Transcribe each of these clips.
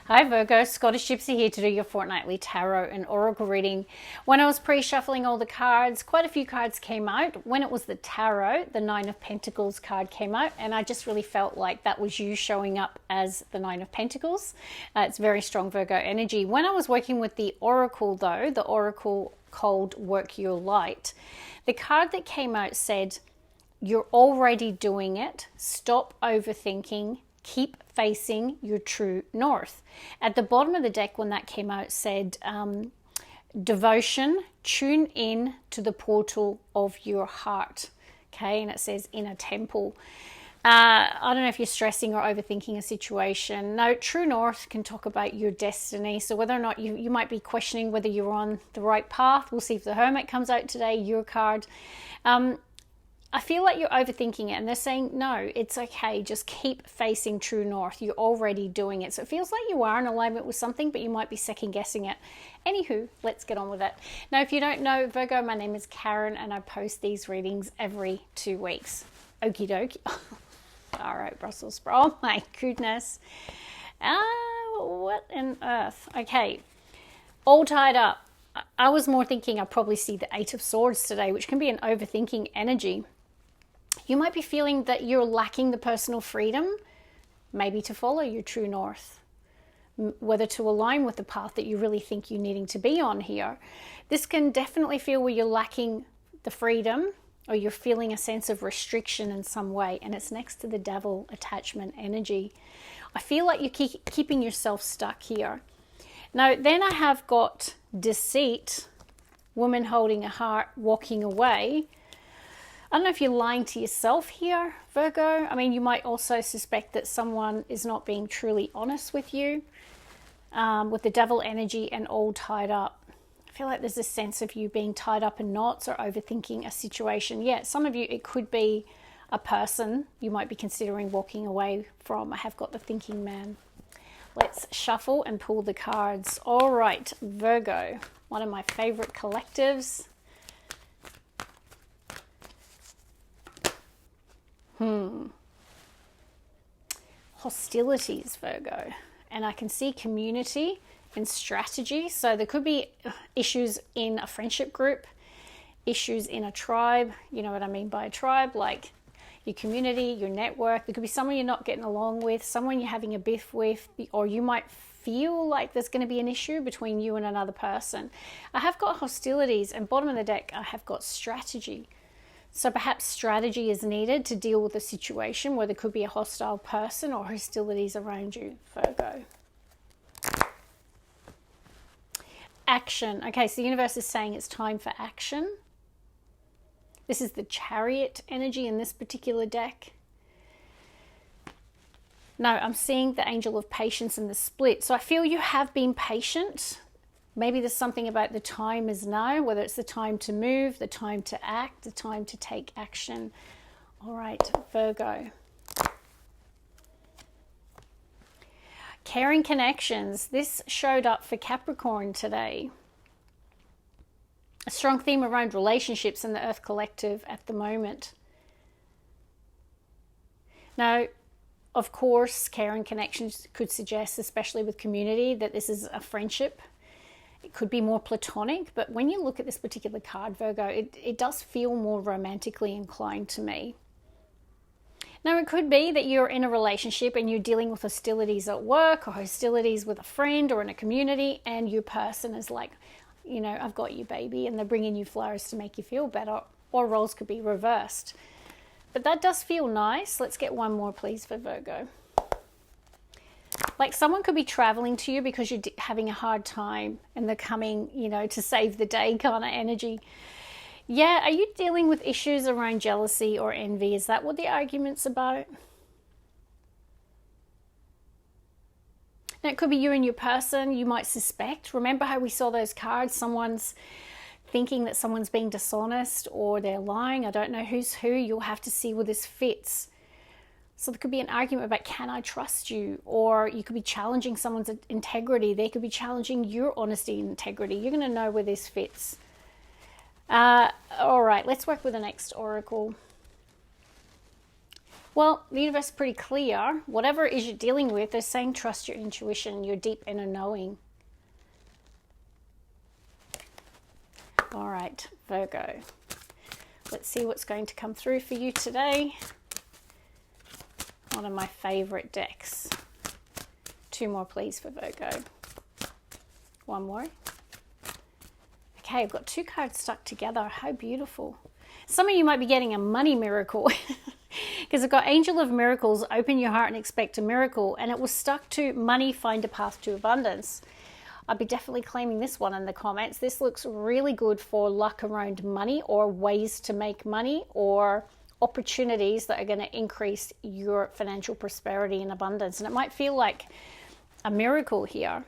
Hi Virgo, Scottish Gypsy here to do your fortnightly tarot and oracle reading. When I was pre-shuffling all the cards, quite a few cards came out. When it was the tarot, the Nine of Pentacles card came out, and I just really felt like that was you showing up as the Nine of Pentacles. It's very strong Virgo energy. When I was working with the oracle though, the oracle called Work Your Light, the card that came out said, you're already doing it, stop overthinking, keep facing your true north. At the bottom of the deck when that came out said, devotion, tune in to the portal of your heart. Okay, and it says in a temple. I don't know if you're stressing or overthinking a situation. No, true north can talk about your destiny. So whether or not you might be questioning whether you're on the right path. We'll see if the Hermit comes out today, your card. I feel like you're overthinking it, and they're saying, no, it's okay. Just keep facing true north. You're already doing it. So it feels like you are in alignment with something, but you might be second guessing it. Anywho, let's get on with it. Now, if you don't know, Virgo, my name is Karen, and I post these readings every 2 weeks. Okie dokie. All right, Brussels sprout. Oh my goodness. What on earth? Okay, all tied up. I was more thinking I probably see the Eight of Swords today, which can be an overthinking energy. You might be feeling that you're lacking the personal freedom, maybe to follow your true north, whether to align with the path that you really think you're needing to be on here. This can definitely feel where you're lacking the freedom or you're feeling a sense of restriction in some way, and it's next to the Devil attachment energy. I feel like you're keeping yourself stuck here. Now, then I have got deceit, woman holding a heart, walking away. I don't know if you're lying to yourself here, Virgo. I mean, you might also suspect that someone is not being truly honest with you. With the Devil energy and all tied up. I feel like there's a sense of you being tied up in knots or overthinking a situation. Yeah, some of you, it could be a person you might be considering walking away from. I have got the Thinking Man. Let's shuffle and pull the cards. All right, Virgo, one of my favorite collectives. Hostilities, Virgo. And I can see community and strategy. So there could be issues in a friendship group, issues in a tribe. You know what I mean by a tribe, like your community, your network. There could be someone you're not getting along with, someone you're having a beef with, or you might feel like there's going to be an issue between you and another person. I have got hostilities, and bottom of the deck, I have got strategy. So perhaps strategy is needed to deal with a situation where there could be a hostile person or hostilities around you, Virgo. Action. Okay, so the universe is saying it's time for action. This is the Chariot energy in this particular deck. No, I'm seeing the Angel of Patience in the split. So I feel you have been patient. Maybe there's something about the time is now, whether it's the time to move, the time to act, the time to take action. All right, Virgo. Caring connections. This showed up for Capricorn today. A strong theme around relationships in the Earth Collective at the moment. Now, of course, caring connections could suggest, especially with community, that this is a friendship. It could be more platonic, but when you look at this particular card, Virgo, it does feel more romantically inclined to me. Now, it could be that you're in a relationship and you're dealing with hostilities at work or hostilities with a friend or in a community, and your person is like, you know, I've got you, baby, and they're bringing you flowers to make you feel better, or roles could be reversed. But that does feel nice. Let's get one more, please, for Virgo. Like someone could be traveling to you because you're having a hard time and they're coming, you know, to save the day kind of energy. Yeah, are you dealing with issues around jealousy or envy? Is that what the argument's about? Now, it could be you and your person. You might suspect. Remember how we saw those cards? Someone's thinking that someone's being dishonest or they're lying. I don't know who's who. You'll have to see where this fits. So there could be an argument about, can I trust you? Or you could be challenging someone's integrity. They could be challenging your honesty and integrity. You're going to know where this fits. All right, let's work with the next oracle. Well, the universe is pretty clear. Whatever it is you're dealing with, they're saying trust your intuition, your deep inner knowing. All right, Virgo. Let's see what's going to come through for you today. One of my favorite decks. 2 more, please, for Virgo. 1 more. Okay, I've got 2 cards stuck together. How beautiful. Some of you might be getting a money miracle. Because I've got Angel of Miracles, open your heart and expect a miracle. And it was stuck to money, find a path to abundance. I'll be definitely claiming this one in the comments. This looks really good for luck around money or ways to make money or opportunities that are going to increase your financial prosperity and abundance. And it might feel like a miracle here.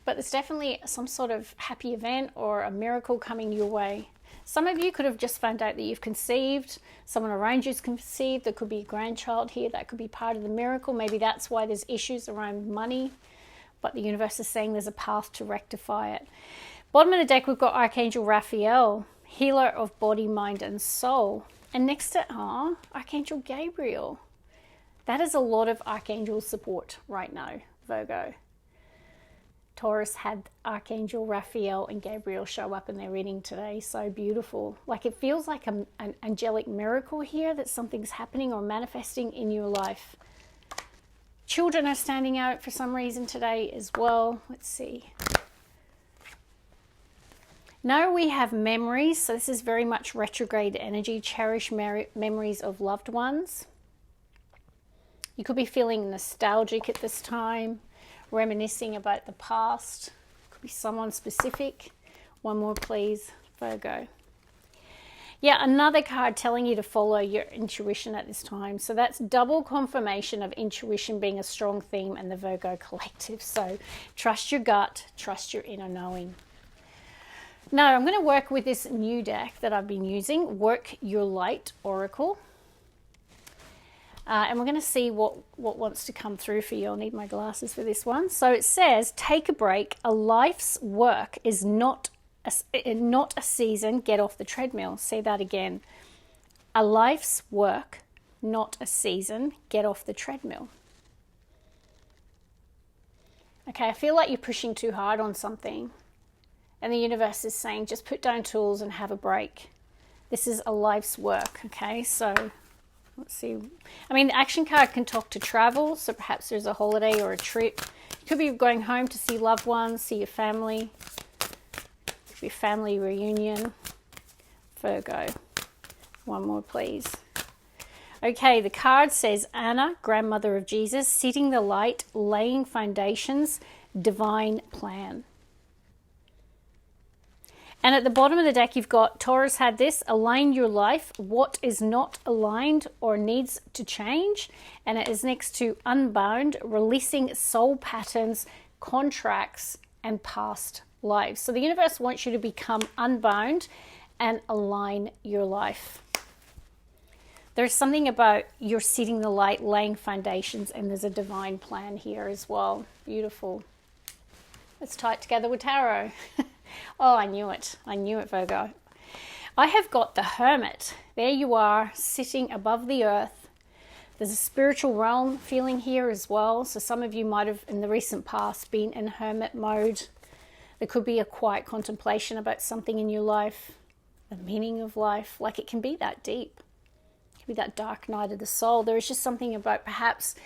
But there's definitely some sort of happy event or a miracle coming your way. Some of you could have just found out that you've conceived. Someone around you's conceived. There could be a grandchild here. That could be part of the miracle. Maybe that's why there's issues around money. But the universe is saying there's a path to rectify it. Bottom of the deck, we've got Archangel Raphael, healer of body, mind, and soul. And next to Archangel Gabriel. That is a lot of Archangel support right now, Virgo. Taurus had Archangel Raphael and Gabriel show up in their reading today. So beautiful. Like it feels like an angelic miracle here that something's happening or manifesting in your life. Children are standing out for some reason today as well. Let's see. Now we have memories. So this is very much retrograde energy. Cherish memories of loved ones. You could be feeling nostalgic at this time. Reminiscing about the past. Could be someone specific. 1 more, please, Virgo. Yeah, another card telling you to follow your intuition at this time. So that's double confirmation of intuition being a strong theme in the Virgo collective. So trust your gut, trust your inner knowing. Now I'm going to work with this new deck that I've been using, Work Your Light Oracle. And we're going to see what wants to come through for you. I'll need my glasses for this one. So it says, take a break. A life's work is not a season. Get off the treadmill. Say that again. A life's work, not a season. Get off the treadmill. Okay, I feel like you're pushing too hard on something. And the universe is saying, just put down tools and have a break. This is a life's work, okay? So let's see. I mean, the action card can talk to travel, so perhaps there's a holiday or a trip. You could be going home to see loved ones, see your family. It could be a family reunion. Virgo. 1 more, please. Okay, the card says Anna, grandmother of Jesus, seating the light, laying foundations, divine plan. And at the bottom of the deck, you've got Taurus had this, align your life, what is not aligned or needs to change. And it is next to unbound, releasing soul patterns, contracts, and past lives. So the universe wants you to become unbound and align your life. There's something about you're setting the light, laying foundations, and there's a divine plan here as well. Beautiful. Let's tie it together with tarot. Oh, I knew it. I knew it, Virgo. I have got the Hermit. There you are, sitting above the earth. There's a spiritual realm feeling here as well. So some of you might have, in the recent past, been in hermit mode. There could be a quiet contemplation about something in your life, the meaning of life. Like it can be that deep. It can be that dark night of the soul. There is just something about perhaps,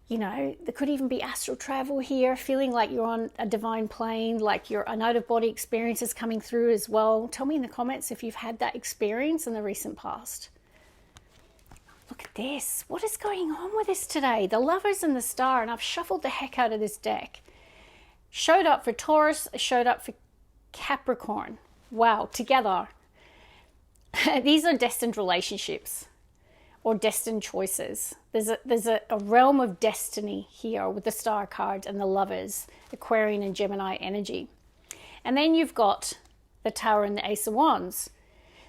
you know, there could even be astral travel here, feeling like you're on a divine plane, like an out-of-body experience is coming through as well. Tell me in the comments if you've had that experience in the recent past. Look at this. What is going on with this today? The Lovers and the Star, and I've shuffled the heck out of this deck. Showed up for Taurus, showed up for Capricorn. Wow, together. These are destined relationships. Or destined choices. There's a realm of destiny here with the Star card and the Lovers, Aquarian and Gemini energy. And then you've got the Tower and the Ace of Wands.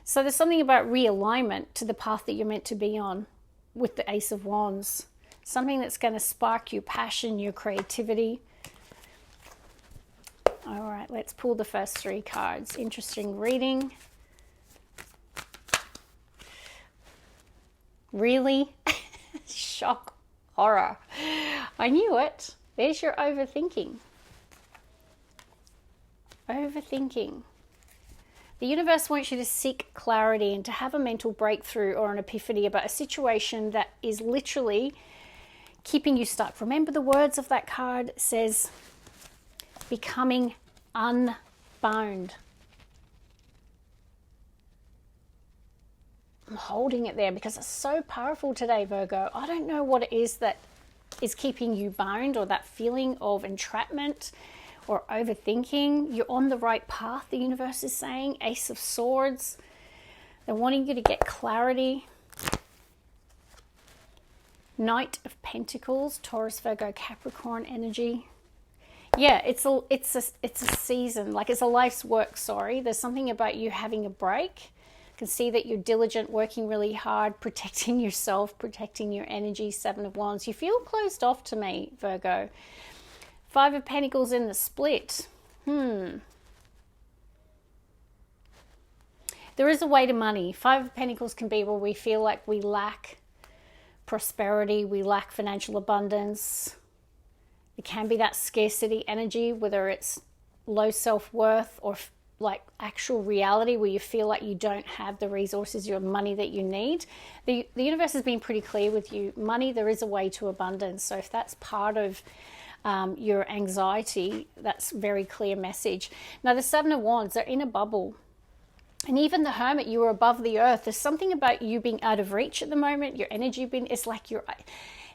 So there's something about realignment to the path that you're meant to be on with the Ace of Wands. Something that's going to spark your passion, your creativity. All right, let's pull the first 3 cards. Interesting reading. Really? Shock, horror. I knew it. There's your overthinking. Overthinking. The universe wants you to seek clarity and to have a mental breakthrough or an epiphany about a situation that is literally keeping you stuck. Remember the words of that card says, becoming unbound. I'm holding it there because it's so powerful today, Virgo. I don't know what it is that is keeping you bound, or that feeling of entrapment or overthinking. You're on the right path, the universe is saying. Ace of Swords. They're wanting you to get clarity. Knight of Pentacles, Taurus, Virgo, Capricorn energy. Yeah, it's a season, like it's a life's work, sorry. There's something about you having a break. You can see that you're diligent, working really hard, protecting yourself, protecting your energy. 7 of Wands. You feel closed off to me, Virgo. 5 of Pentacles in the split. There is a way to money. 5 of Pentacles can be where we feel like we lack prosperity, we lack financial abundance. It can be that scarcity energy, whether it's low self-worth or like actual reality where you feel like you don't have the resources, your money that you need. The universe has been pretty clear with you. Money, there is a way to abundance. So if that's part of your anxiety, that's a very clear message. Now the 7 of Wands, they're in a bubble. And even the Hermit, you are above the earth. There's something about you being out of reach at the moment. Your energy being, it's like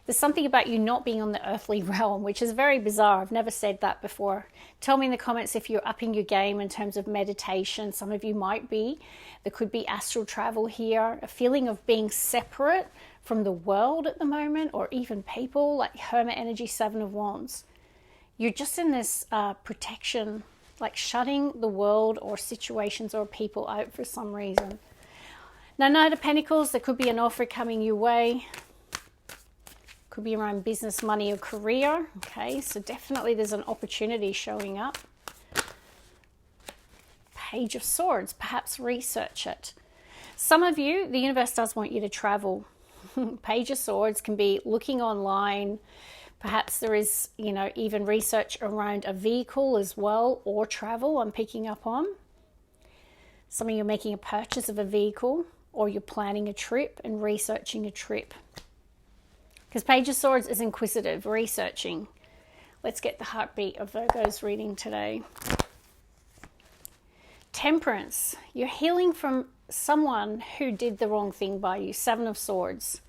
there's something about you not being on the earthly realm, which is very bizarre. I've never said that before. Tell me in the comments if you're upping your game in terms of meditation. Some of you might be. There could be astral travel here. A feeling of being separate from the world at the moment, or even people, like Hermit energy, 7 of Wands. You're just in this protection, like shutting the world or situations or people out for some reason. Now, Knight of Pentacles, there could be an offer coming your way. Could be around business, money, or career. Okay, so definitely there's an opportunity showing up. Page of Swords, perhaps research it. Some of you, the universe does want you to travel. Page of Swords can be looking online. Perhaps there is, even research around a vehicle as well, or travel I'm picking up on. Some of you are making a purchase of a vehicle, or you're planning a trip and researching a trip. Because Page of Swords is inquisitive, researching. Let's get the heartbeat of Virgo's reading today. Temperance. You're healing from someone who did the wrong thing by you. 7 of Swords.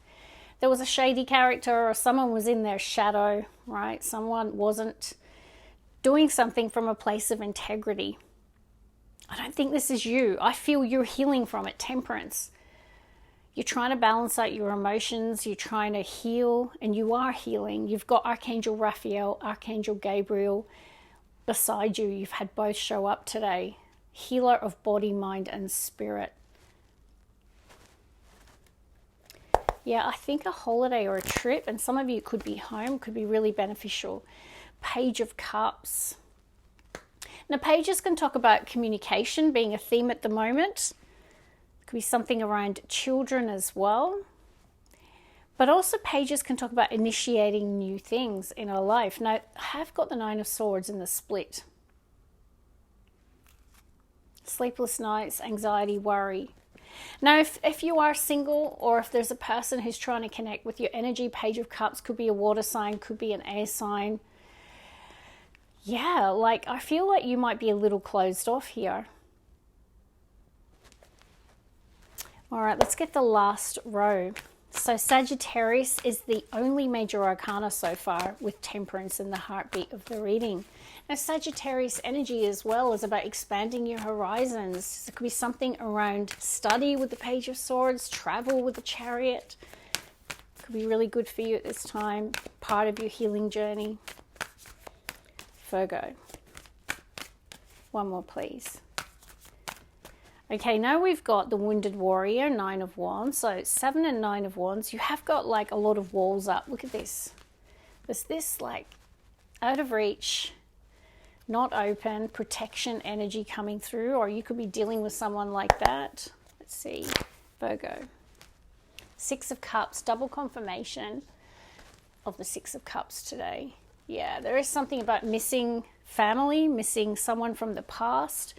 There was a shady character, or someone was in their shadow, right? Someone wasn't doing something from a place of integrity. I don't think this is you. I feel you're healing from it. Temperance. You're trying to balance out your emotions. You're trying to heal, and you are healing. You've got Archangel Raphael, Archangel Gabriel beside you. You've had both show up today. Healer of body, mind, and spirit. Yeah, I think a holiday or a trip, and some of you could be home, could be really beneficial. Page of Cups. Now, pages can talk about communication being a theme at the moment. Could be something around children as well. But also pages can talk about initiating new things in our life. Now, I have got the 9 of Swords in the split. Sleepless nights, anxiety, worry. Now, if you are single, or if there's a person who's trying to connect with your energy, Page of Cups could be a water sign, could be an air sign. Yeah, like I feel like you might be a little closed off here. All right, let's get the last row. So Sagittarius is the only major arcana so far with Temperance in the heartbeat of the reading. Now, Sagittarius energy as well is about expanding your horizons. It could be something around study with the Page of Swords, travel with the Chariot. Could be really good for you at this time, part of your healing journey. Virgo. One more, please. Okay, now we've got the Wounded Warrior, 9 of Wands. So 7 and 9 of Wands, you have got like a lot of walls up. Look at this. There's this like out of reach, not open, protection energy coming through, or you could be dealing with someone like that. Let's see, Virgo. Six of Cups, double confirmation of the Six of Cups today. Yeah, there is something about missing family, missing someone from the past.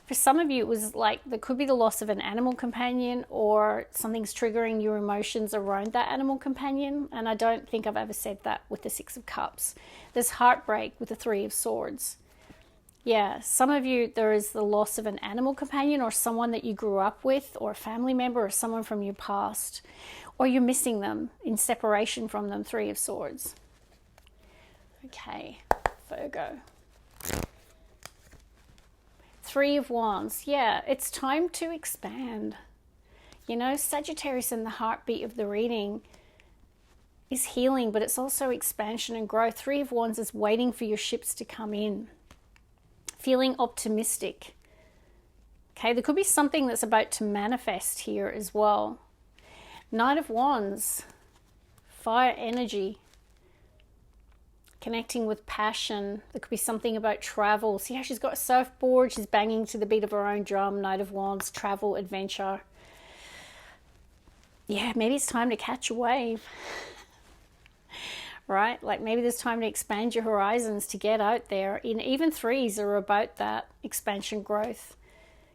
For some of you, it was like there could be the loss of an animal companion, or something's triggering your emotions around that animal companion. And I don't think I've ever said that with the Six of Cups. There's heartbreak with the Three of Swords. Yeah, some of you, there is the loss of an animal companion or someone that you grew up with, or a family member, or someone from your past, or you're missing them, in separation from them. Three of Swords. Okay, Virgo. Three of Wands. Yeah, it's time to expand. You know, Sagittarius in the heartbeat of the reading is healing, but it's also expansion and growth. Three of Wands is waiting for your ships to come in. Feeling optimistic. Okay, there could be something that's about to manifest here as well. Knight of Wands. Fire energy. Connecting with passion. There could be something about travel. See how she's got a surfboard, she's banging to the beat of her own drum. Knight of Wands, travel, adventure. Yeah, maybe it's time to catch a wave. Right? Like maybe there's time to expand your horizons, to get out there. And even threes are about that expansion, growth,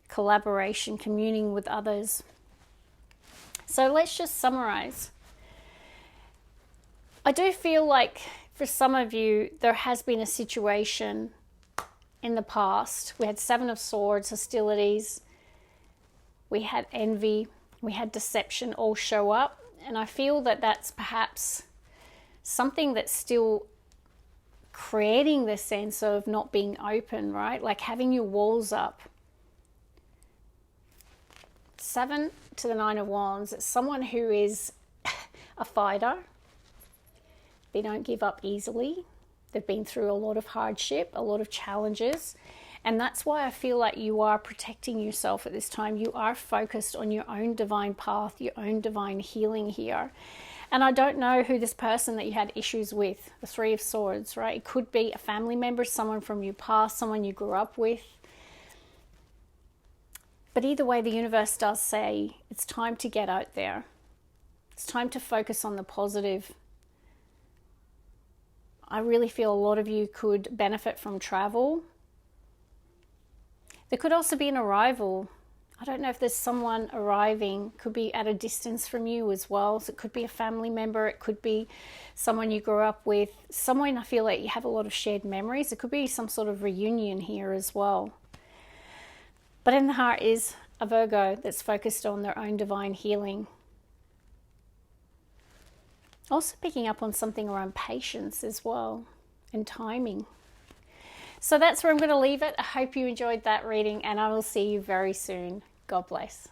collaboration, communing with others. So let's just summarize. I do feel like for some of you, there has been a situation in the past. We had Seven of Swords, hostilities. We had envy. We had deception all show up. And I feel that that's perhaps something that's still creating this sense of not being open, right? Like having your walls up. Seven to the Nine of Wands. It's someone who is a fighter. They don't give up easily. They've been through a lot of hardship, a lot of challenges. And that's why I feel like you are protecting yourself at this time. You are focused on your own divine path, your own divine healing here. And I don't know who this person that you had issues with, the Three of Swords, right? It could be a family member, someone from your past, someone you grew up with. But either way, the universe does say it's time to get out there. It's time to focus on the positive. I really feel a lot of you could benefit from travel. There could also be an arrival. I don't know if there's someone arriving, could be at a distance from you as well. So it could be a family member, it could be someone you grew up with, someone I feel like you have a lot of shared memories. It could be some sort of reunion here as well. But in the heart is a Virgo that's focused on their own divine healing. Also picking up on something around patience as well, and timing. So that's where I'm going to leave it. I hope you enjoyed that reading, and I will see you very soon. God bless.